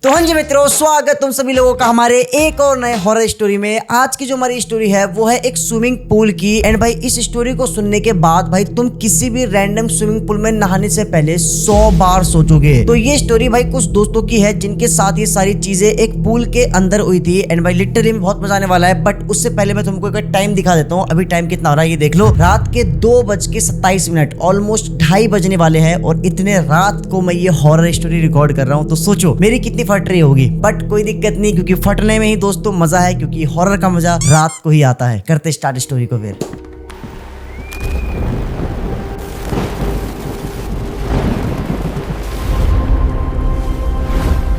तो हाँ जी मित्रों, स्वागत तुम सभी लोगों का हमारे एक और नए हॉरर स्टोरी में। आज की जो हमारी स्टोरी है वो है एक स्विमिंग पूल की। एंड भाई इस स्टोरी को सुनने के बाद भाई तुम किसी भी रैंडम स्विमिंग पूल में नहाने से पहले 100 बार सोचोगे। तो ये स्टोरी भाई कुछ दोस्तों की है जिनके साथ ये सारी चीजें एक पूल के अंदर हुई थी। एंड भाई लिटरली में बहुत मजा आने वाला है। बट उससे पहले मैं तुमको एक टाइम दिखा देता हूँ। अभी टाइम कितना हो रहा है ये देख लो, रात के 2:27, ऑलमोस्ट 2:30 बजने वाले हैं। और इतने रात को मैं ये हॉरर स्टोरी रिकॉर्ड कर रहा हूँ। तो सोचो मेरी कितनी फट रही होगी। बट कोई दिक्कत नहीं, क्योंकि फटने में ही दोस्तों मजा है, क्योंकि हॉरर का मजा रात को ही आता है। करते स्टार्ट स्टोरी को फिर।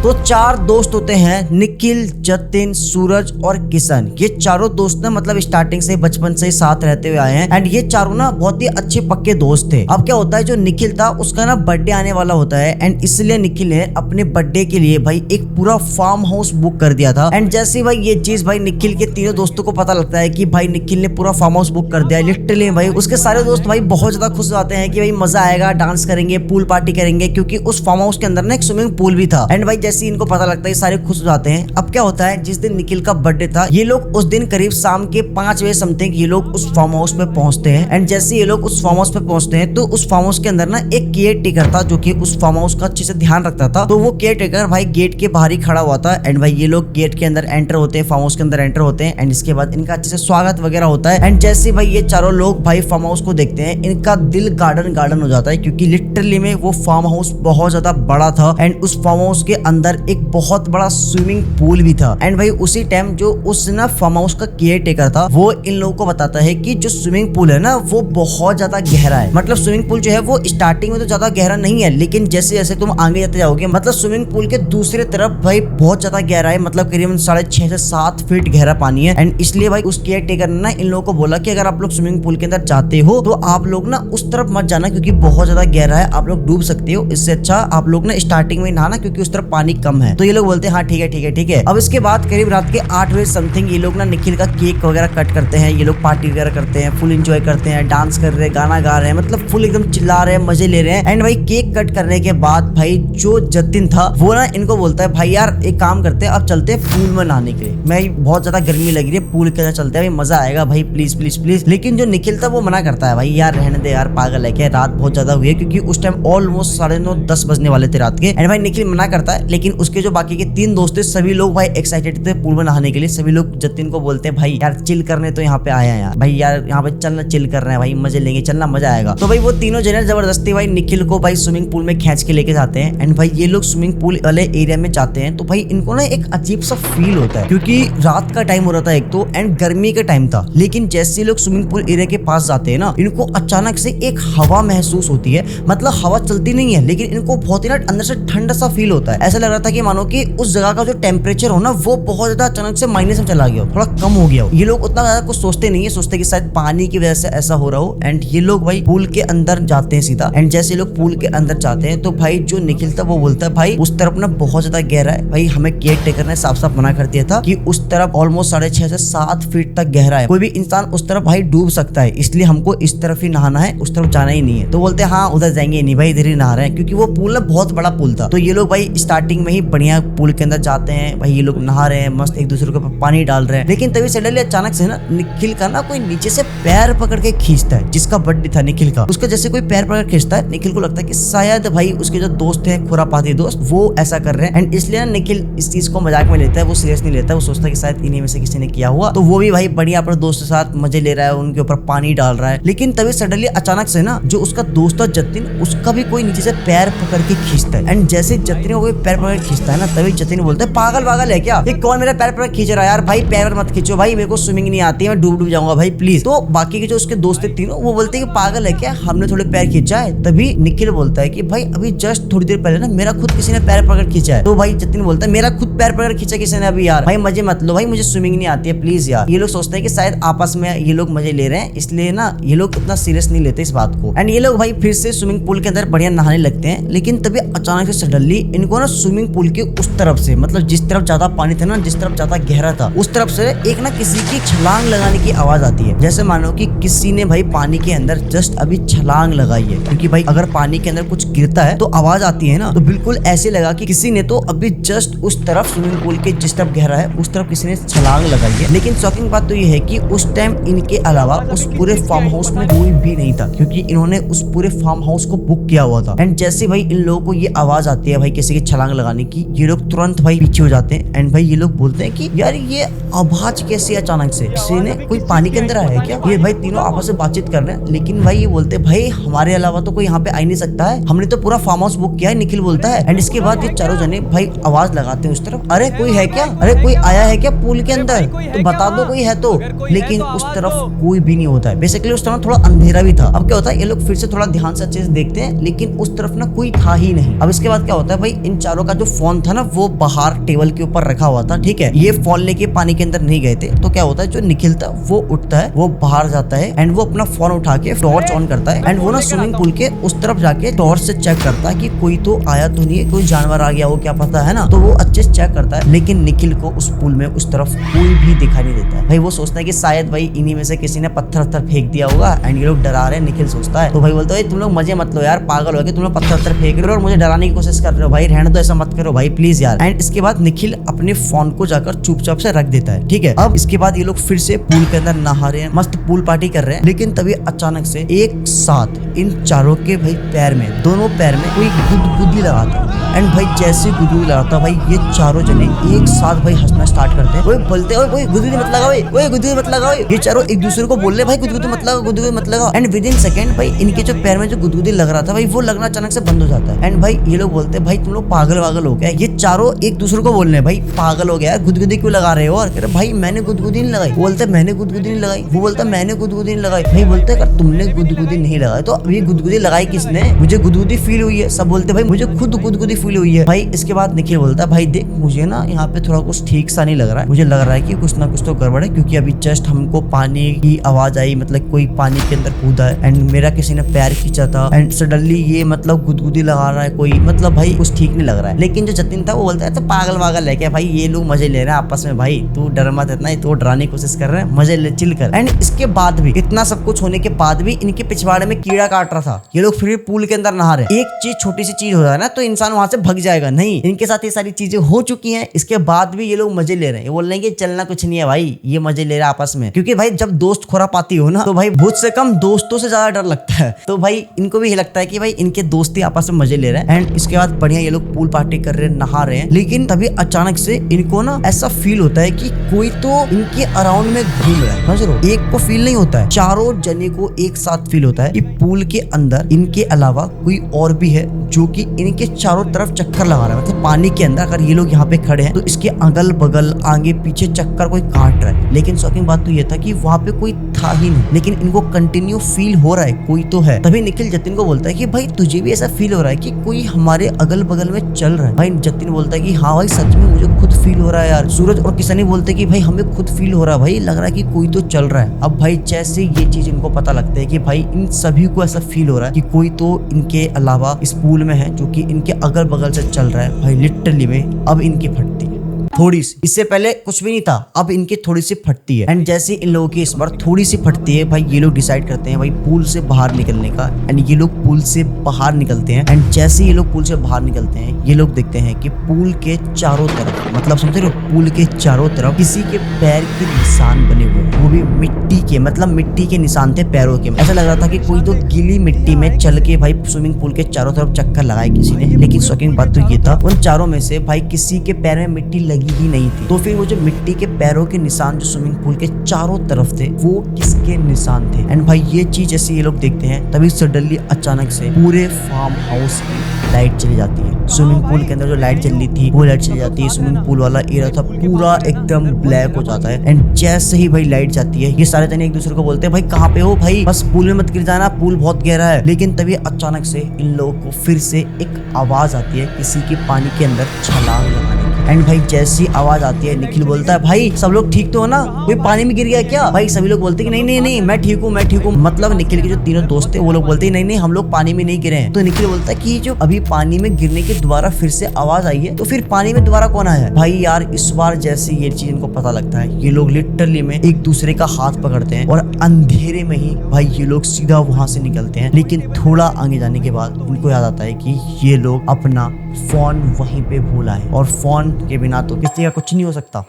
तो 4 दोस्त होते हैं, निखिल, जतिन, सूरज और किशन। ये चारों दोस्त ना मतलब स्टार्टिंग से बचपन से साथ रहते हुए आए हैं। एंड ये चारों ना बहुत ही अच्छे पक्के दोस्त थे। अब क्या होता है, जो निखिल था उसका ना बर्थडे आने वाला होता है। एंड इसलिए निखिल ने अपने बर्थडे के लिए भाई एक पूरा फार्म हाउस बुक कर दिया था। एंड जैसे भाई ये चीज भाई निखिल के तीनों दोस्तों को पता लगता है कि भाई निखिल ने पूरा फार्म हाउस बुक कर दिया, लिटरली भाई उसके सारे दोस्त भाई बहुत ज्यादा खुश होते हैं कि भाई मजा आएगा, डांस करेंगे, पूल पार्टी करेंगे। क्योंकि उस फार्म हाउस के अंदर ना एक स्विमिंग पूल भी था। एंड भाई जैसे इनको पता लगता है सारे खुश हो जाते हैं। अब क्या होता है, जिस दिन निखिल का बर्थडे था ये लोग उस दिन करीब शाम के 5 बजे समथिंग ये लोग उस फार्म हाउस में पहुंचते हैं। एंड जैसे ये लोग उस फार्म हाउस पे पहुंचते हैं तो उस फार्म हाउस के अंदर ना एक केयर टेकर था जो कि उस फार्म हाउस का अच्छे से ध्यान रखता था। तो वो केयर टेकर भाई गेट के बाहर ही खड़ा हुआ था। एंड भाई ये लोग गेट के अंदर एंटर होते हैं, फार्म हाउस के अंदर एंटर होते हैं। एंड इसके बाद इनका अच्छे से स्वागत वगैरह होता है। एंड जैसे भाई ये चारों लोग भाई फार्म हाउस को देखते हैं, इनका दिल गार्डन हो जाता है। क्योंकि लिटरली में वो फार्म हाउस बहुत ज्यादा बड़ा था। एंड उस फार्म हाउस के अंदर एक बहुत बड़ा स्विमिंग पूल भी था। एंड भाई उसी टाइम जो उस ना फार्म हाउस का केयर टेकर था वो इन लोगों को बताता है कि जो स्विमिंग पूल है ना वो बहुत ज्यादा गहरा है। मतलब स्विमिंग पूल जो है वो स्टार्टिंग में तो ज्यादा गहरा नहीं है, लेकिन जैसे जैसे तुम आगे जाते जाओगे मतलब स्विमिंग पूल के दूसरे तरफ भाई बहुत ज्यादा गहरा है। मतलब करीबन 6.5 से 7 फीट गहरा पानी है। एंड इसलिए भाई उस केयर टेकर ने ना इन लोगों को बोला कि अगर आप लोग स्विमिंग पूल के अंदर जाते हो तो आप लोग ना उस तरफ मत जाना, क्योंकि बहुत ज्यादा गहरा है, आप लोग डूब सकते हो। इससे अच्छा आप लोग ना स्टार्टिंग में नहाना, क्योंकि उस तरफ पानी कम है। तो ये लोग बोलते हैं हाँ ठीक है ठीक है ठीक है। अब इसके बाद करीब रात के 8 बजे समथिंग ये लोग ना निखिल का केक वगैरह कट करते हैं। ये लोग पार्टी वगैरह करते हैं, फुल एंजॉय करते हैं, डांस कर रहे हैं, गाना गा रहे हैं, मतलब फुल एकदम चिल्ला रहे हैं, मजे ले रहे हैं। एंड भाई केक कट करने के बाद भाई जो जतिन था वो ना इनको बोलता है भाई यार एक काम करते हैं, अब चलते हैं पूल में नहाने के लिए। मैं बहुत ज्यादा गर्मी लग रही है, पूल के अंदर चलते हैं, भाई मजा आएगा भाई, प्लीज प्लीज प्लीज। लेकिन जो निखिल था वो मना करता है, भाई यार रहने दे यार, पागल है क्या, रात बहुत ज्यादा हुई है। क्योंकि उस टाइम ऑलमोस्ट 9:30-10 बजने वाले थे रात के। एंड भाई निखिल मना करता है। लेकिन उसके जो बाकी के 3 दोस्त थे सभी लोग भाई एक्साइटेड थे पूल में नहाने के लिए। सभी लोग जतिन को बोलते हैं भाई यार चिल करने तो यहाँ पे आए हैं यार, भाई यार यहाँ पे चलना, चिल कर रहे हैं भाई, मजे लेंगे, चलना मजा आएगा। तो भाई वो तीनों जने जबरदस्ती भाई निखिल को भाई स्विमिंग पूल में खींच के लेके जाते हैं। एंड भाई ये लोग स्विमिंग पूल वाले एरिया में जाते हैं तो भाई इनको ना एक अजीब सा फील होता है, क्योंकि रात का टाइम हो रहा था एक तो, एंड गर्मी का टाइम था। लेकिन जैसे लोग स्विमिंग पूल एरिया के पास जाते हैं ना, इनको अचानक से एक हवा महसूस होती है। मतलब हवा चलती नहीं है, लेकिन इनको बहुत ही ना अंदर से ठंडा सा फील होता है। ऐसा लग रहा था कि मानो कि उस जगह का जो टेम्परेचर हो ना वो बहुत ज्यादा अचानक से माइनस में चला गया हो, थोड़ा कम हो गया हो। ये लोग उतना ज्यादा कुछ सोचते नहीं है, सोचते कि शायद पानी की वजह से ऐसा हो रहा हो। एंड ये लोग भाई पूल के अंदर जाते हैं सीधा। एंड जैसे लोग पूल के अंदर जाते हैं तो भाई जो निखिल था वो बोलता है भाई उस तरफ ना बहुत ज्यादा गहरा है। भाई हमें केयर टेकर ने साफ साफ मना कर दिया था कि उस तरफ ऑलमोस्ट 6.5 से 7 फीट तक गहरा है, कोई भी इंसान उस तरफ भाई डूब सकता है, इसलिए हमको इस तरफ ही नहाना है, उस तरफ जाना ही नहीं है। तो बोलते हैं हाँ उधर जाएंगे नहीं भाई, इधर ही नहा रहे हैं। क्योंकि वो पूल ना बहुत बड़ा पूल था। तो ये लोग भाई स्टार्टिंग में ही बढ़िया पूल के अंदर जाते हैं, भाई ये लोग नहा रहे हैं, मस्त एक दूसरे के ऊपर पानी डाल रहे हैं। लेकिन तभी सडनली अचानक से ना निखिल का ना कोई नीचे से पैर पकड़ के खींचता है। जिसका बर्थडे था निखिल का, उसका जैसे कोई पैर पकड़ खींचता है, निखिल को लगता है कि शायद भाई उसके जो दोस्त हैं खुरापाती दोस्त वो ऐसा कर रहे हैं। एंड इसलिए ना निखिल इस चीज को मजाक में लेता है, वो सीरियस नहीं लेता है। वो सोचता है कि शायद इन्हीं में से किसी ने किया हुआ। तो वो भी भाई बढ़िया अपने दोस्त के साथ मजे ले रहा है, उनके ऊपर पानी डाल रहा है। लेकिन तभी सडनली अचानक से ना जो उसका दोस्त था जतिन, उसका भी कोई नीचे से पैर पकड़ के खींचता है। एंड जैसे जतिन को कोई पैर पकड़ के खींचता है ना, तभी जतिन बोलता है पागल पागल है क्या, ये कौन मेरा पैर पकड़ खींच रहा है यार, भाई पैर मत खींचो भाई, मेरे को स्विमिंग नहीं आती है, मैं डूब जाऊंगा भाई प्लीज। तो बाकी के जो उसके दोस्त थे तीनों वो बोलते हैं कि पागल है क्या, हमने थोड़े पैर खींचा है। तभी निखिल बोलता है कि भाई अभी जस्ट थोड़ी देर पहले ना मेरा खुद किसी ने पैर पकड़ खींचा है। तो भाई जतिन बोलता है मेरा खुद पैर पकड़ खींचा किसी ने अभी यार, भाई मजे मत लो भाई, मुझे स्विमिंग नहीं आती है प्लीज यार। ये लोग सोचते हैं कि शायद आपस में ये लोग मजे ले रहे हैं, इसलिए ना ये लोग उतना सीरियस नहीं लेते इस बात को। एंड ये लोग भाई फिर से स्विमिंग पूल के अंदर बढ़िया नहाने लगते हैं। लेकिन तभी अचानक से सडनली इनको ना स्विमिंग स्विमिंग पूल के उस तरफ से, मतलब जिस तरफ ज्यादा पानी था ना, जिस तरफ ज्यादा गहरा था, उस तरफ से एक ना किसी की छलांग लगाने की आवाज आती है। जैसे मानो कि किसी ने भाई पानी के अंदर जस्ट अभी छलांग लगाई है, क्योंकि भाई अगर पानी के अंदर कुछ गिरता है तो आवाज आती है ना, तो बिल्कुल ऐसे लगा कि किसी ने तो अभी जस्ट उस तरफ स्विमिंग पूल के जिस तरफ गहरा है उस तरफ किसी ने छलांग लगाई है। लेकिन शॉकिंग बात तो ये है कि उस टाइम इनके अलावा उस पूरे फार्म हाउस में कोई भी नहीं था, क्योंकि इन्होंने उस पूरे फार्म हाउस को बुक किया हुआ था। एंड जैसे भाई इन लोगों को ये आवाज आती है भाई किसी की छलांग लगाने की, ये लोग तुरंत भाई पीछे हो जाते हैं। एंड भाई ये लोग बोलते हैं कि यार ये आवाज कैसे अचानक से, किसी ने कोई पानी के अंदर आया है क्या? ये भाई तीनों आपस में बातचीत कर रहे हैं, लेकिन भाई ये बोलते भाई हमारे अलावा तो कोई यहाँ पे आ ही नहीं सकता है, हमने तो पूरा फार्म हाउस बुक किया है, निखिल बोलता है। एंड इसके बाद ये चारों जने भाई आवाज लगाते हैं उस तरफ, अरे कोई है क्या, अरे कोई आया है क्या पूल के अंदर, तो बता दो कोई है तो। लेकिन उस तरफ कोई भी नहीं होता है। बेसिकली उस तरफ थोड़ा अंधेरा भी था। अब क्या होता है, ये लोग फिर से थोड़ा ध्यान से अच्छे से देखते हैं, लेकिन उस तरफ ना कोई था ही नहीं। अब इसके बाद क्या होता है भाई, इन चारों का जो फोन था ना वो बाहर टेबल के ऊपर रखा हुआ था, ठीक है। ये फोन लेके पानी के अंदर नहीं गए थे, तो क्या होता है जो निखिल था वो उठता है, वो बाहर जाता है एंड वो अपना फोन उठा के टॉर्च ऑन करता है एंड वो ना स्विमिंग पूल के उस तरफ जाके टॉर्च से चेक करता है कि कोई तो आया तो नहीं है, कोई जानवर आ गया हो क्या पता है ना, तो वो अच्छे से चेक करता है। लेकिन निखिल को उस पूल में उस तरफ कोई भी दिखाई नहीं देता है। भाई वो सोचता है कि शायद भाई इन्हीं में से किसी ने पत्थर फेंक दिया होगा एंड ये लोग डरा रहे हैं, निखिल सोचता है। तो भाई बोलता है तुम लोग मजे मत लो यार, पागल हो गए, तुम लोग पत्थर फेंक रहे हो और मुझे डराने की कोशिश कर रहे हो, भाई रहने दो, ऐसा मत करो भाई प्लीज यार। एंड इसके बाद निखिल अपने फोन को जाकर चुपचाप से रख देता है, ठीक है। अब इसके बाद ये लोग फिर से पूल के अंदर नहा रहे हैं, मस्त पूल पार्टी कर रहे हैं। लेकिन तभी अचानक से एक साथ इन चारों के भाई पैर में, दोनों पैर में कोई गुदगुदी लगाता है। एंड भाई जैसे गुदगुदी लगाता भाई ये चारों जने एक साथ भाई हंसना स्टार्ट करते हैं। वो बोलते हैं ओए गुदगुदी मत लगाओ, ओए गुदगुदी मत लगाओ। ये चारों एक दूसरे को बोल रहे भाई गुदगुदी मत लगाओ, गुदगुदी मत लगाओ। एंड विद इन सेकंड भाई इनके जो पैर में जो गुदगुदी लग रहा था भाई वो लगना अचानक से बंद हो जाता है। एंड भाई ये लोग बोलते हैं भाई तुम लोग पागल वागल हो गया। ये चारों एक दूसरे को बोल रहे हैं भाई पागल हो गया, गुदगुदी क्यों लगा रहे हो? और कह रहे भाई मैंने गुदगुदी नहीं लगाई। बोलते मैंने गुदगुदी नहीं लगाई, वो बोलता मैंने गुदगुदी नहीं लगाई। भाई बोलते अगर तुमने गुदगुदी नहीं लगाई तो अब ये गुदगुदी लगाई किसने? मुझे गुदगुदी फील हुई है। सब बोलते भाई मुझे खुद गुदगुदी फील हुई है। भाई इसके बाद निखिल बोलता है भाई देख मुझे ना यहाँ पे थोड़ा कुछ ठीक सा नहीं लग रहा है, मुझे लग रहा है कि कुछ ना कुछ तो गड़बड़ है, क्योंकि अभी जस्ट हमको पानी की आवाज आई, मतलब कोई पानी के अंदर कूदा है एंड मेरा किसी ने पैर खींचा था एंड सडनली ये मतलब गुदगुदी लगा रहा है कोई, मतलब भाई कुछ ठीक नहीं लग रहा है। लेकिन जो जतिन था वो बोलता है तो पागल वागल है क्या भाई, ये लोग मजे ले रहे हैं आपस में, भाई तू डर मत इतना, तो डराने की कोशिश कर रहे हैं, मजे ले चिल कर। एंड इसके बाद भी इतना सब कुछ होने के बाद भी इनके पिछवाड़े में कीड़ा काट रहा था। ये लोग फिर पूल के अंदर नहा रहे। एक चीज छोटी सी चीज हो जाए ना तो इंसान वहां से भग जाएगा, नहीं इनके साथ ये सारी चीजें हो चुकी हैं। इसके बाद भी ये लोग मजे ले रहे हैं, ये बोल रहे हैं कि चलना कुछ नहीं है भाई, ये मजे ले रहे हैं आपस में। क्योंकि भाई जब दोस्त खुरापाती हो ना तो भाई भूत से कम दोस्तों से ज्यादा डर लगता है। तो भाई इनको भी ये लगता है कि भाई इनके दोस्ती आपस में मजे ले रहे हैं। एंड इसके बाद बढ़िया ये लोग पूल पार्टी कर रहे हैं, नहा रहे हैं। लेकिन तभी अचानक से इनको ना ऐसा फील होता है कि कोई तो इनके अराउंड में घूम रहा है। समझ रहे हो, एक को फील नहीं होता है, चारों जने को एक साथ फील होता है कि पूल के अंदर इनके अलावा कोई और भी है जो कि इनके चारों तरफ चक्कर लगा रहा है। मतलब पानी के अंदर अगर ये लोग यहाँ पे खड़े हैं तो इसके अगल बगल आगे पीछे चक्कर कोई काट रहा है। लेकिन शॉकिंग बात तो ये था कि वहाँ पे कोई था ही नहीं, लेकिन इनको कंटिन्यू फील हो रहा है कोई तो है। तभी निखिल जतिन को बोलता है कि भाई तुझे भी ऐसा फील हो रहा है कि कोई हमारे अगल बगल में चल रहा है? भाई जतिन बोलता है कि हाँ भाई सच में मुझे खुद फील हो रहा है यार। सूरज और किसनी बोलते हैं कि भाई हमें खुद फील हो रहा है, भाई लग रहा है कि कोई तो चल रहा है। अब भाई जैसे ये चीज इनको पता लगता है कि भाई इन सभी को ऐसा फील हो रहा है कि कोई तो इनके अलावा इस पूल में है जो कि इनके अगल बगल से चल रहा है। भाई लिटरली में अब इनकी फटती है थोड़ी सी, इससे पहले कुछ भी नहीं था, अब इनकी थोड़ी सी फटती है। एंड जैसे इन लोगों की इस बार थोड़ी सी फटती है भाई ये लोग डिसाइड करते हैं भाई पूल से बाहर निकलने का। एंड ये लोग पूल से बाहर निकलते हैं। एंड जैसे ये लोग पूल से बाहर निकलते हैं ये लोग देखते हैं कि पूल के चारों तरफ, मतलब समझ रहे हो, पूल के चारों तरफ किसी के पैर के निशान बने हुए हैं, वो भी मिट्टी के, मतलब मिट्टी के निशान थे पैरों के। ऐसा लग रहा था कि कोई तो गीली मिट्टी में चल के भाई स्विमिंग पूल के चारों तरफ चक्कर लगाए किसी ने। लेकिन शॉकिंग बात तो ये था उन चारों में से भाई किसी के पैर में मिट्टी लगी ही नहीं थी। तो फिर वो जो मिट्टी के पैरों के निशान जो स्विमिंग पूल के चारों तरफ थे वो किसके निशान थे? एंड भाई ये चीज जैसे ये लोग देखते हैं तभी सडनली अचानक से पूरे फार्म हाउस की लाइट चली जाती है। स्विमिंग पूल के अंदर जो लाइट चल रही थी वो लाइट चली जाती है। स्विमिंग पूल वाला एरिया था पूरा एकदम ब्लैक हो जाता है। एंड जैसे ही भाई लाइट जाती है ये सारे जने एक दूसरे को बोलते हैं भाई कहाँ पे हो भाई, बस पूल में मत गिर जाना, पूल बहुत गहरा है। लेकिन तभी अचानक से इन लोगों को फिर से एक आवाज आती है किसी के पानी के अंदर छलांग लगाने की। एंड भाई जैसी आवाज आती है निखिल बोलता है भाई सब लोग ठीक तो हो ना, कोई पानी में गिर गया क्या? भाई सभी लोग बोलते हैं कि नहीं नहीं नहीं मैं ठीक हूँ मैं ठीक हूँ। मतलब निखिल के जो तीनों दोस्त थे वो लोग बोलते हैं नहीं नहीं हम लोग पानी में नहीं गिरे हैं। तो निखिल बोलता है कि जो अभी पानी में गिरने के दोबारा फिर से आवाज आई है तो फिर पानी में दोबारा कौन आया है? भाई यार इस बार जैसे ये चीज इनको पता लगता है ये लोग लिटरली में एक दूसरे का हाथ पकड़ते हैं और अंधेरे में ही भाई ये लोग सीधा वहां से निकलते हैं। लेकिन थोड़ा आगे जाने के बाद उनको याद आता है कि ये लोग अपना फोन वहीं पे भूला है और फोन के बिना तो किसी का कुछ नहीं हो सकता,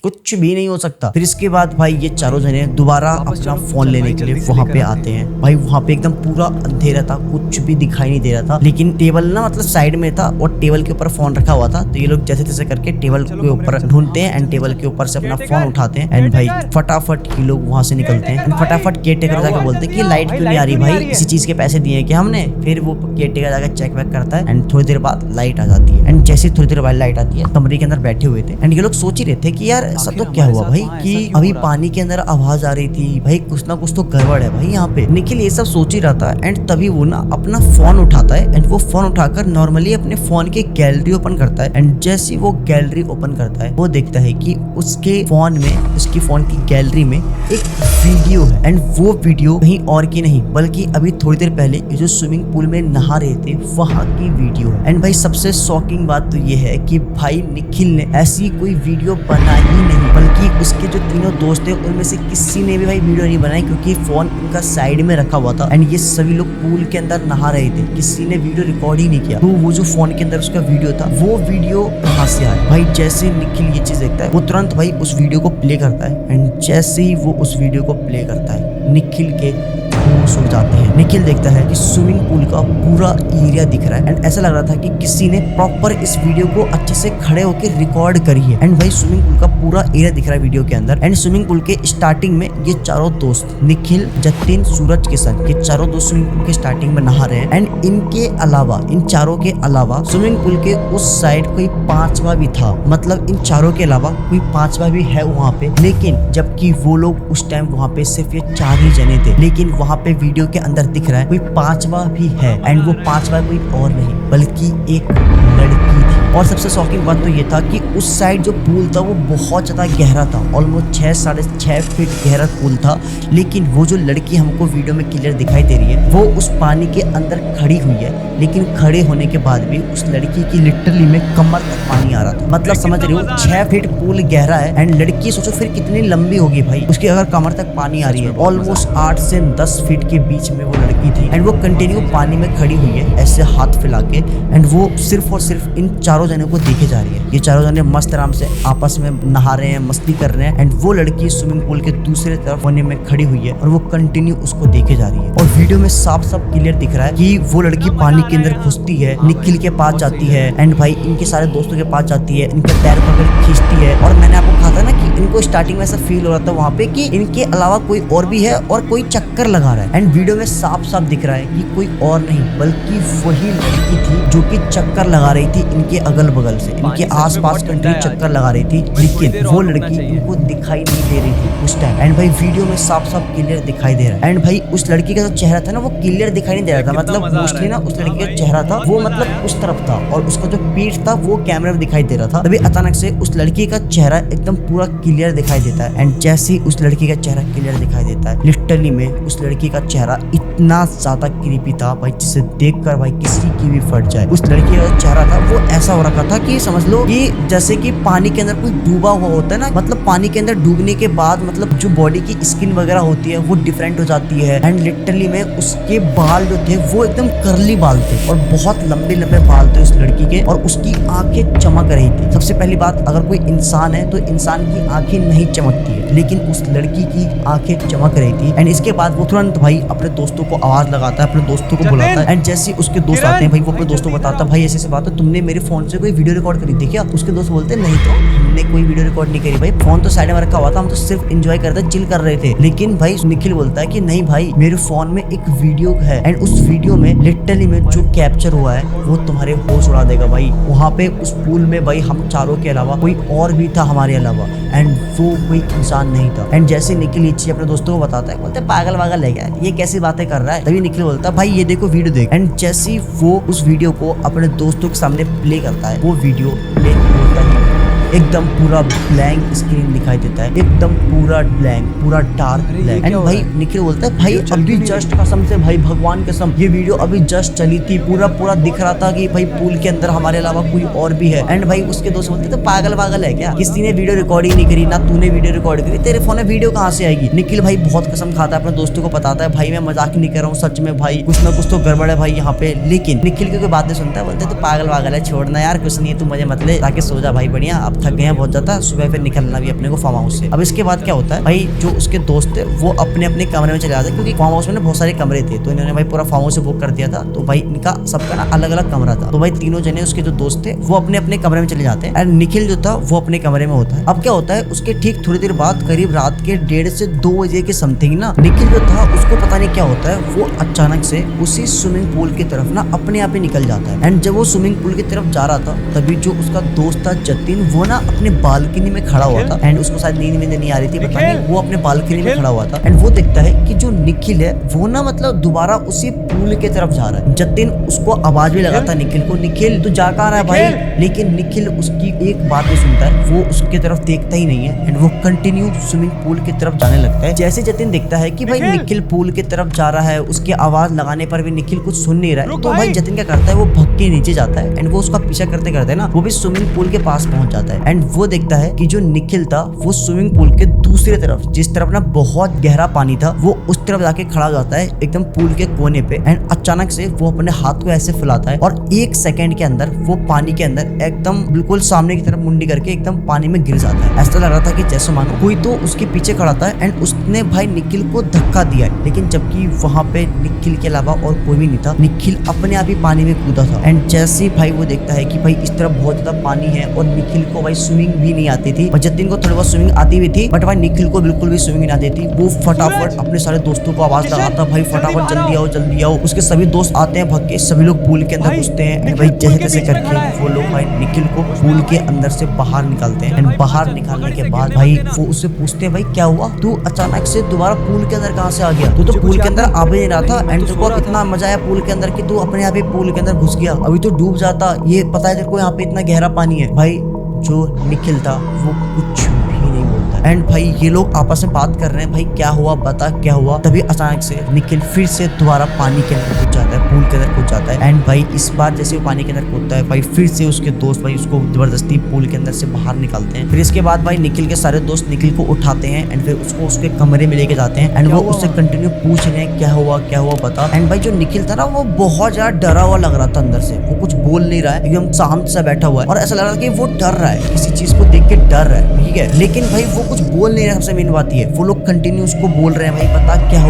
कुछ भी नहीं हो सकता। फिर इसके बाद भाई ये चारों जने दोबारा अपना फोन लेने के लिए वहां पे आते हैं। भाई वहां पे एकदम पूरा अंधेरा था, कुछ भी दिखाई नहीं दे रहा था। लेकिन टेबल ना मतलब साइड में था और टेबल के ऊपर फोन रखा हुआ था। तो ये लोग जैसे तैसे करके टेबल के ऊपर ढूंढते हैं एंड टेबल के ऊपर से अपना फोन उठाते हैं एंड भाई फटाफट ये लोग वहां से निकलते हैं। फटाफट केयर टेकर जाकर बोलते हैं कि लाइट क्यों नहीं आ रही भाई, किसी चीज के पैसे दिए क्या हमने? फिर वो केयर टेकर जाकर चेक वेक करता है एंड थोड़ी देर बाद लाइट आ जाती है। एंड जैसे थोड़ी देर बाद लाइट आती है कमरे के अंदर बैठे हुए थे एंड ये लोग सोच ही रहे थे कि यार ऐसा तो क्या हुआ भाई कि अभी पानी के अंदर आवाज आ रही थी, भाई कुछ ना कुछ तो गड़बड़ है भाई यहाँ पे। निखिल ये सब सोच ही रहा था एंड तभी वो ना अपना फोन उठाता है एंड वो फोन उठाकर नॉर्मली अपने फोन की गैलरी ओपन करता है एंड जैसे वो गैलरी ओपन करता है वो देखता है कि उसके फोन में, उसकी फोन की गैलरी में एक वीडियो है एंड वो वीडियो कहीं और की नहीं बल्कि अभी थोड़ी देर पहले ये जो स्विमिंग पूल में नहा रहे थे वहां की वीडियो है। एंड भाई सबसे शॉकिंग बात तो ये है कि भाई निखिल ने ऐसी कोई वीडियो बनाई ही नहीं बल्कि उसके जो तीनों दोस्त थे उनमें से किसी ने भी भाई वीडियो नहीं बनाई क्योंकि फोन उनका साइड में रखा हुआ था एंड ये सभी लोग पूल के अंदर नहा रहे थे, किसी ने वीडियो रिकॉर्ड ही नहीं किया। तो वो जो फोन के अंदर उसका वीडियो था वो वीडियो कहाँ से आया? भाई जैसे निखिल ये चीज देखता है वो तुरंत भाई उस वीडियो को प्ले करता है एंड जैसे ही वो उस वीडियो को प्ले करता है निखिल के होश उड़ जाते हैं। निखिल देखता है कि स्विमिंग पूल का पूरा एरिया दिख रहा है एंड ऐसा लग रहा था कि किसी ने प्रॉपर इस वीडियो को अच्छे से खड़े होकर रिकॉर्ड करी है। एंड भाई स्विमिंग पूल का पूरा एरिया दिख रहा है वीडियो के अंदर एंड स्विमिंग पूल के स्टार्टिंग में ये चारों दोस्त निखिल, जतिन, सूरज, किशन ये चारों दोस्त स्विमिंग पूल के स्टार्टिंग में नहा रहे हैं एंड इनके अलावा, इन चारों के अलावा स्विमिंग पूल के उस साइड कोई पांचवा भी था। मतलब इन चारों के अलावा कोई पांचवा भी है वहाँ पे, लेकिन जबकि वो लोग उस टाइम वहाँ पे सिर्फ ये 4 ही जने थे, लेकिन वहाँ पे वीडियो के अंदर दिख रहा है कोई पांचवा भी है एंड वो पांचवा कोई और नहीं बल्कि एक लड़की थी। और सबसे शॉकिंग बात तो ये था कि उस साइड जो पूल था वो बहुत ज्यादा गहरा था, ऑलमोस्ट 6-6.5 फीट गहरा पूल था। लेकिन वो जो लड़की हमको वीडियो में क्लियर दिखाई दे रही है वो उस पानी के अंदर खड़ी हुई है, लेकिन खड़े होने के बाद भी उस लड़की की लिटरली में कमर तक पानी आ रहा था। मतलब समझ रहे हो 6 फीट पूल गहरा है एंड लड़की सोचो फिर कितनी लंबी होगी भाई, उसकी अगर कमर तक पानी आ रही है। ऑलमोस्ट 8 से 10 फीट के बीच में वो लड़की थी एंड वो कंटिन्यू पानी में खड़ी हुई है ऐसे हाथ फैला के एंड वो सिर्फ और सिर्फ इन चारों जनों को देखे जा रही है। ये चारों जने मस्त आराम से आपस में नहा रहे हैं, मस्ती कर रहे हैं एंड वो लड़की स्विमिंग पूल के दूसरे तरफ कोने में खड़ी हुई है और वो कंटिन्यू उसको देखे जा रही है। और वीडियो में साफ साफ क्लियर दिख रहा है कि वो लड़की पानी के अंदर घुसती है, निखिल के पास जाती है एंड भाई इनके सारे दोस्तों के पास जाती है, इनके पैर पकड़ खींचती है। और मैंने आपको कहा था ना कि इनको स्टार्टिंग में ऐसा फील हो रहा था वहाँ पे कि इनके अलावा कोई और भी है और कोई चक्कर लगा रहा है एंड वीडियो में साफ साफ दिख रहा है कि कोई और नहीं बल्कि वही लड़की थी जो कि चक्कर लगा रही थी इनके अगल बगल से, इनके आसपास कंटिन्यू चक्कर लगा रही थी। लेकिन वो लड़की इनको दिखाई नहीं दे रही थी उस टाइम एंड भाई वीडियो में साफ साफ क्लियर दिखाई दे रहा है। एंड भाई उस लड़की का जो चेहरा था ना वो क्लियर दिखाई नहीं दे रहा था, मतलब मोस्टली ना उस लड़की का चेहरा था वो मतलब उस तरफ था और उसका जो पीठ था वो कैमरे में दिखाई दे रहा था। तभी अचानक से उस लड़की का चेहरा एकदम पूरा क्लियर दिखाई देता है एंड जैसे ही उस लड़की का चेहरा क्लियर दिखाई देता है लिटरली में उस लड़की का चेहरा इतना ज्यादा क्रीपी था भाई जिसे देखकर भाई किसी की भी फट जाए। उस लड़की का चेहरा था वो ऐसा हो रखा था कि समझ लो कि जैसे कि पानी के अंदर कोई डूबा हुआ होता है ना, मतलब पानी के अंदर डूबने के बाद मतलब जो बॉडी की स्किन वगैरह होती है वो डिफरेंट हो जाती है एंड लिटरली में उसके बाल जो थे वो एकदम कर्ली बाल थे और बहुत लंबे लंबे बाल थे उस लड़की के और उसकी आंखें चमक रही थी। सबसे पहली बात, अगर कोई इंसान है तो इंसान की आंखें नहीं चमकती है, लेकिन उस लड़की की आंखें चमक रही थी। एंड इसके बाद वो तुरंत भाई अपने दोस्तों को आवाज लगाता है, अपने दोस्तों को बुलाता है एंड जैसे उसके दोस्त आते हैं भाई वो अपने दोस्तों को बताता है भाई ऐसी बात है, तुमने मेरे फोन से कोई वीडियो रिकॉर्ड करी थी क्या? उसके दोस्त बोलते नहीं तो हमने कोई वीडियो रिकॉर्ड नहीं करी भाई, फोन तो साइड में रखा हुआ था, हम तो सिर्फ एंजॉय कर रहे थे, चिल कर रहे थे। लेकिन भाई निखिल बोलता है कि नहीं भाई मेरे फोन में एक वीडियो है एंड उस वीडियो में लिटरली में जो कैप्चर हुआ है वो तुम्हारे होश उड़ा देगा भाई। वहाँ पे उस पूल में भाई हम चारों के अलावा कोई और भी था हमारे अलावा एंड वो कोई इंसान नहीं था। एंड जैसे निखिल ये चीज अपने दोस्तों को बताता है, बोलते पागल वागल है क्या, ये कैसी बातें कर रहा है? तभी निखिल बोलता है भाई ये देखो वीडियो देख। एंड जैसे वो उस वीडियो को अपने दोस्तों के सामने प्ले करता है वो वीडियो प्ले होता ही एकदम पूरा ब्लैंक स्क्रीन दिखाई देता है, एकदम पूरा ब्लैंक, पूरा डार्क ब्लैक। एंड भाई निखिल बोलता है भाई अभी जस्ट कसम से भाई भगवान कसम ये वीडियो अभी जस्ट चली थी, पूरा दिख रहा था कि भाई पूल के अंदर हमारे अलावा कोई और भी है। एंड भाई उसके दोस्त बोलते तो पागल है क्या, किसी ने वीडियो रिकॉर्ड ही नहीं करी, ना तूने वीडियो रिकॉर्ड करी, तेरे फोन में वीडियो कहाँ से आएगी। निखिल भाई बहुत कसम खाता है, अपने दोस्तों को बताता है भाई मैं मजाक नहीं कर रहा हूँ, सच में भाई कुछ ना कुछ तो गड़बड़ है भाई यहाँ पे। लेकिन निखिल की कोई बातें सुनता है, बोलते तो पागल है, छोड़ना यार कुछ नहीं है, तू मुझे मत ले, ताकि सो जा भाई बढ़िया, अब थक गए हैं बहुत ज्यादा, सुबह फिर निकलना भी अपने को फार्म हाउस से। अब इसके बाद क्या होता है भाई, जो उसके दोस्त थे वो अपने अपने कमरे में चले जाते हैं, क्योंकि फार्म हाउस में बहुत सारे कमरे थे, तो इन्होंने भाई पूरा फार्म हाउस बुक कर दिया था, तो भाई इनका सबका ना अलग अलग कमरा था। तो भाई तीनों जने उसके जो दोस्त थे वो अपने अपने कमरे में चले जाते हैं, एंड निखिल जो था वो अपने कमरे में होता है। अब क्या होता है उसके ठीक थोड़ी देर बाद करीब रात के 1:30 से 2 बजे के समथिंग ना, निखिल जो था उसको पता नहीं क्या होता है, वो अचानक से उसी स्विमिंग पूल की तरफ ना अपने आप ही निकल जाता है। एंड जब वो स्विमिंग पूल की तरफ जा रहा था तभी जो उसका दोस्त था जतिन, वो ना अपने बालकनी में खड़ा हुआ था, एंड उसको शायद नींद नहीं आ रही थी, पता नहीं, वो अपने बालकनी में खड़ा हुआ था। एंड वो देखता है कि जो निखिल है वो ना मतलब दोबारा उसी पूल की तरफ जा रहा है। जतिन उसको आवाज भी लगाता निखिल को, निखिल तू जा कहाँ रहा है भाई, लेकिन निखिल उसकी एक बात नहीं सुनता है, वो उसकी तरफ देखता ही नहीं है, एंड वो कंटिन्यू स्विमिंग पूल की तरफ जाने लगता है। जैसे जतिन देखता है कि भाई निखिल पूल की तरफ जा रहा है, उसकी आवाज लगाने पर भी निखिल कुछ सुन नहीं रहा है, तो भाई जतिन क्या करता है, वो भग के नीचे जाता है, एंड वो उसका पीछा करते करते ना वो भी स्विमिंग पूल के पास पहुंच जाता है। एंड वो देखता है कि जो निखिल था वो स्विमिंग पूल के दूसरी तरफ, जिस तरफ ना बहुत गहरा पानी था, वो उस तरफ जाके खड़ा हो जाता है एकदम पूल के कोने पे। एंड अचानक से वो अपने हाथ को ऐसे फैलाता है और 1 सेकंड के अंदर वो पानी के अंदर एकदम बिल्कुल सामने की तरफ मुंडी करके एकदम पानी में गिर जाता है। ऐसा लग रहा था कि जैसे मानो कोई तो उसके पीछे खड़ा था, एंड उसने भाई निखिल को धक्का दिया है, लेकिन जबकि वहां पे निखिल के अलावा और कोई भी नहीं था। निखिल अपने आप ही पानी में कूदा था, एंड जैसे भाई वो देखता है कि भाई इस तरफ बहुत ज्यादा पानी है और निखिल को भाई स्विमिंग भी नहीं आती थी, और जतिन को थोड़ी बहुत स्विमिंग आती भी थी, बट भाई निखिल को बिल्कुल भी स्विमिंग नहीं आती थी। वो फटाफट अपने सारे दोस्तों को आवाज लगाता, भाई फटाफट जल्दी आओ। उसके सभी दोस्त आते हैं भग के, सभी लोग पूल के अंदर घुसते हैं, एंड भाई जैसे तैसे करके वो लोग भाई निखिल को पूल के अंदर से बाहर निकालते हैं। एंड बाहर निकालने के बाद भाई वो उससे पूछते हैं भाई क्या हुआ, तू अचानक से दोबारा पूल के अंदर कहाँ से आ गया, तू तो पूल के अंदर आ भी नहीं रहा था, एंड तेरे को इतना मजा आया पूल के अंदर कि तू अपने आप ही पूल के अंदर घुस गया, अभी तो डूब जाता, ये पता है तेरे को यहाँ पे इतना गहरा पानी है। भाई जो निखिल था वो कुछ भी नहीं बोलता, एंड भाई ये लोग आपस में बात कर रहे हैं भाई क्या हुआ बता क्या हुआ। तभी अचानक से निखिल फिर से दोबारा पानी के अंदर कूद जाता है, पूल के अंदर कूद जाता है। एंड भाई इस बार जैसे वो पानी के अंदर कूदता है भाई फिर से उसके दोस्त भाई उसको जबरदस्ती पूल के अंदर से बाहर निकालते हैं। फिर इसके बाद भाई निखिल के सारे दोस्त निखिल को उठाते हैं, एंड फिर उसको उसके कमरे में लेके जाते हैं, एंड वो उससे कंटिन्यू पूछ रहे हैं क्या हुआ बता। एंड भाई जो निखिल था ना वो बहुत ज्यादा डरा हुआ लग रहा था अंदर से, वो कुछ बोल नहीं रहा है, एकदम शांत सा बैठा हुआ है, और ऐसा लग रहा है कि वो डर रहा है, किसी चीज को देख के डर रहा है, ठीक है। लेकिन भाई वो कुछ बोल नहीं रहा, सबसे मेन बात ये, वो लोग कंटिन्यू उसको बोल रहे हैं भाई बता क्या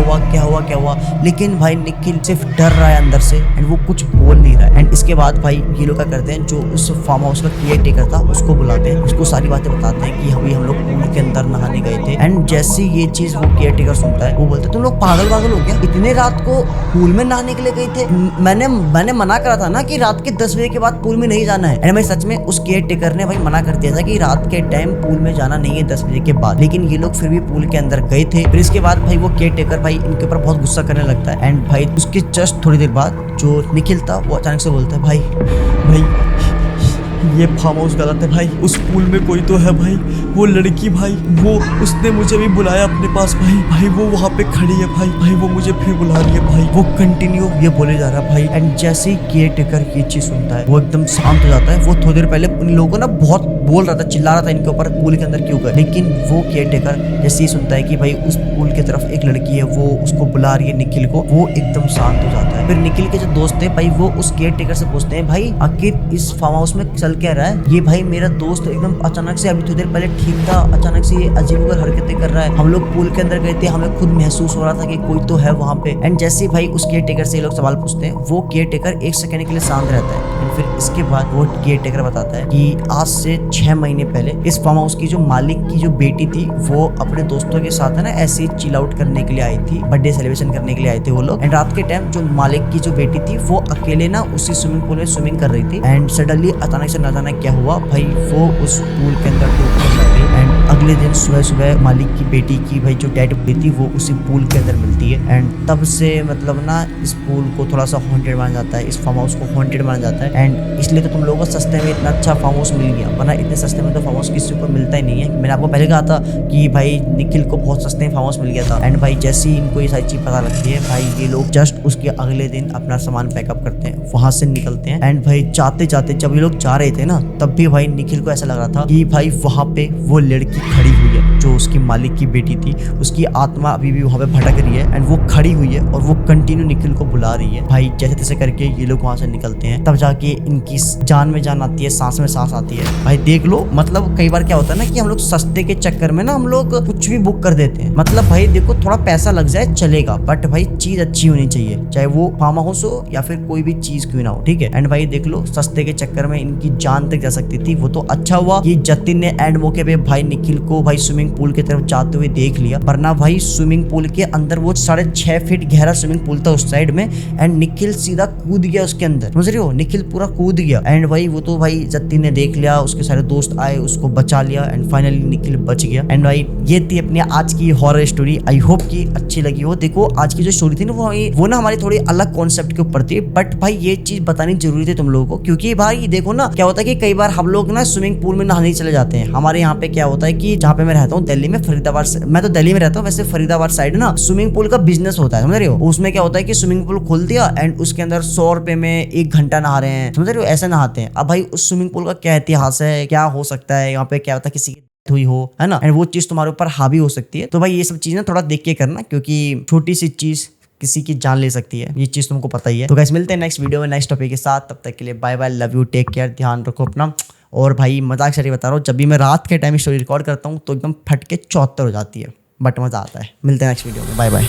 हुआ, लेकिन भाई निखिल सिर्फ डर रहा है अंदर से, एंड वो कुछ बोल नहीं रहा है। एंड इसके बाद भाई ये लोग क्या करते हैं, जो उस फार्म हाउस का केयर टेकर था उसको बुलाते हैं, उसको सारी बातें बताते हैं कि अभी हम लोग पूल के अंदर नहाने गए थे। एंड जैसे ये चीज वो केयर टेकर सुनता है, वो बोलते तुम लोग पागल हो गया, इतने रात को पूल में नहाने के लिए गए थे, मैंने मना करा था ना कि रात के 10 बजे के बाद पूल में नहीं जाना है। एंड भाई सच में उस केयर टेकर ने भाई मना कर दिया था कि रात के टाइम पूल में जाना नहीं है 10 बजे के बाद, लेकिन ये लोग फिर भी पूल के अंदर गए थे। फिर इसके बाद भाई वो केयर टेकर भाई इनके ऊपर बहुत गुस्सा करने लगता है, एंड भाई उसके जस्ट थोड़ी देर बाद जो निखिल था वो अचानक से बोलता है भाई ये फार्म हाउस गलत है भाई, उस पूल में कोई तो है भाई, वो लड़की भाई वो उसने मुझे भी बुलाया अपने पास भाई वो वहाँ पे खड़ी है भाई वो मुझे फिर बुला रही है भाई, वो कंटिन्यू ये बोले जा रहा है भाई। एंड जैसे ही केयर टेकर ये चीज सुनता है वो एकदम शांत हो जाता है। वो थोड़ी देर पहले उन लोगों को ना बहुत बोल रहा था, चिल्ला रहा था इनके ऊपर पूल के अंदर क्यों गए, लेकिन वो केयर टेकर जैसे ही सुनता है कि भाई उस पूल की तरफ एक लड़की है, वो उसको बुला रही है निखिल को, वो एकदम शांत हो जाता है। फिर निखिल के जो दोस्त है भाई वो उस केयर टेकर से पूछते हैं भाई आखिर इस फार्म हाउस में चल क्या रहा है, ये भाई मेरा दोस्त एकदम अचानक से अभी थोड़ी देर पहले ठीक था, अचानक से ये अजीब हरकतें कर रहा है, हम लोग पूल के अंदर गए थे, हमें खुद महसूस हो रहा था कि कोई तो है वहाँ पे। एंड जैसे भाई उस केयर टेकर से ये लोग सवाल पूछते हैं, वो केयर टेकर 1 सेकंड के लिए शांत रहता है। फिर इसके बाद वो केयर टेकर बताता है कि आज से 6 महीने पहले इस फार्म हाउस की जो मालिक की जो बेटी थी वो अपने दोस्तों के साथ है ना ऐसे ही चिल आउट करने के लिए आई थी, बर्थडे सेलिब्रेशन करने के लिए आए थे वो लोग। एंड रात के टाइम जो मालिक की जो बेटी थी वो अकेले ना उसी स्विमिंग पूल में स्विमिंग कर रही थी, एंड सडनली अचानक से न जाना क्या हुआ भाई वो उस पूल के अंदर डूब गई। एंड अगले दिन सुबह सुबह मालिक की बेटी की भाई जो डेड बॉडी थी वो उसी पूल के अंदर मिलती है। एंड तब से मतलब ना इस पूल को थोड़ा सा हॉन्टेड माना जाता है, इस फार्म हाउस को हॉन्टेड माना जाता है। एंड इसलिए तो तुम लोगों को सस्ते में इतना अच्छा फार्म हाउस मिल गया, वरना इतने सस्ते में तो फार्म हाउस किसी को मिलता ही नहीं है। मैंने आपको पहले कहा था कि भाई निखिल को बहुत सस्ते में फार्म हाउस मिल गया था। एंड भाई जैसे ही इनको ये सारी चीज पता लगती है भाई ये लोग जस्ट उसके अगले दिन अपना सामान पैकअप करते हैं, वहां से निकलते हैं। एंड भाई जाते जाते जब ये लोग जा रहे थे ना तब भी भाई निखिल को ऐसा लग रहा था कि भाई वहां पे वो लड़की खड़ी हुई है जो उसकी मालिक की बेटी थी, उसकी आत्मा अभी भी वहां पे भटक रही है। एंड वो खड़ी हुई है और वो कंटिन्यू निखिल को बुला रही है। भाई जैसे तैसे करके ये लोग वहां से निकलते हैं, तब जाके इनकी जान में जान आती है, सांस में सांस आती है। भाई देख लो, मतलब कई बार क्या होता है ना कि हम लोग सस्ते के चक्कर में ना हम लोग कुछ भी बुक कर देते हैं। मतलब भाई देखो थोड़ा पैसा लग जाए चलेगा, बट भाई चीज अच्छी होनी चाहिए, चाहे वो फार्म हाउस हो या फिर कोई भी चीज क्यों ना हो, ठीक है। एंड भाई देख लो सस्ते के चक्कर में इनकी जान तक जा सकती थी। वो तो अच्छा हुआ कि जतिन ने एंड मौके पे भाई निखिल को भाई स्विमिंग पूल की तरफ जाते हुए देख लिया, वरना भाई स्विमिंग पूल के अंदर वो 6.5 फीट गहरा स्विमिंग पूल था उस साइड में। एंड निखिल सीधा कूद गया उसके अंदर, समझ रहे हो, निखिल पूरा कूद गया। एंड भाई वो तो भाई जतिन ने देख लिया, उसके सारे दोस्त आए, उसको बचा लिया। एंड फाइनली निखिल बच गया। एंड भाई ये थी अपनी आज की हॉरर स्टोरी। आई होप कि अच्छी लगी हो। देखो आज की जो स्टोरी थी ना वो ना हमारी थोड़ी अलग कॉन्सेप्ट के ऊपर थी, बट भाई ये चीज बतानी जरूरी थी तुम लोगों को, क्योंकि भाई देखो ना क्या होता है कि कई बार हम लोग ना स्विमिंग पूल में नहाने चले जाते हैं। हमारे यहाँ पे क्या होता है कि जहाँ पे मैं रहता हूँ दिल्ली में, फरीदाबाद, मैं तो दिल्ली में रहता हूँ, वैसे फरीदाबाद साइड ना स्विमिंग पूल का बिजनेस होता है, समझ रहे हो। उसमें क्या होता है कि स्विमिंग पूल खोल दिया एंड उसके अंदर 100 रुपए में 1 घंटा नहा रहे हैं, समझ रहे हो, ऐसे नहाते हैं। अब भाई उस स्विमिंग पूल का क्या इतिहास है, क्या हो सकता है, यहाँ पे क्या होता है किसी हुई हो, है ना, एंड वो चीज तुम्हारे ऊपर हावी हो सकती है। तो भाई ये सब चीज ना थोड़ा देख के करना, क्योंकि छोटी सी चीज किसी की जान ले सकती है, ये चीज तुमको पता ही है। तो गाइस मिलते हैं नेक्स्ट वीडियो में नेक्स्ट टॉपिक के साथ, तब तक के लिए bye bye, love you, take care, ध्यान रखो अपना। और भाई मजाक से बता रहा हूँ, जब भी मैं रात के टाइम स्टोरी रिकॉर्ड करता हूँ तो एकदम फटके 74 हो जाती है, बट मजा आता है। मिलते हैं नेक्स्ट वीडियो में, बाय बाय।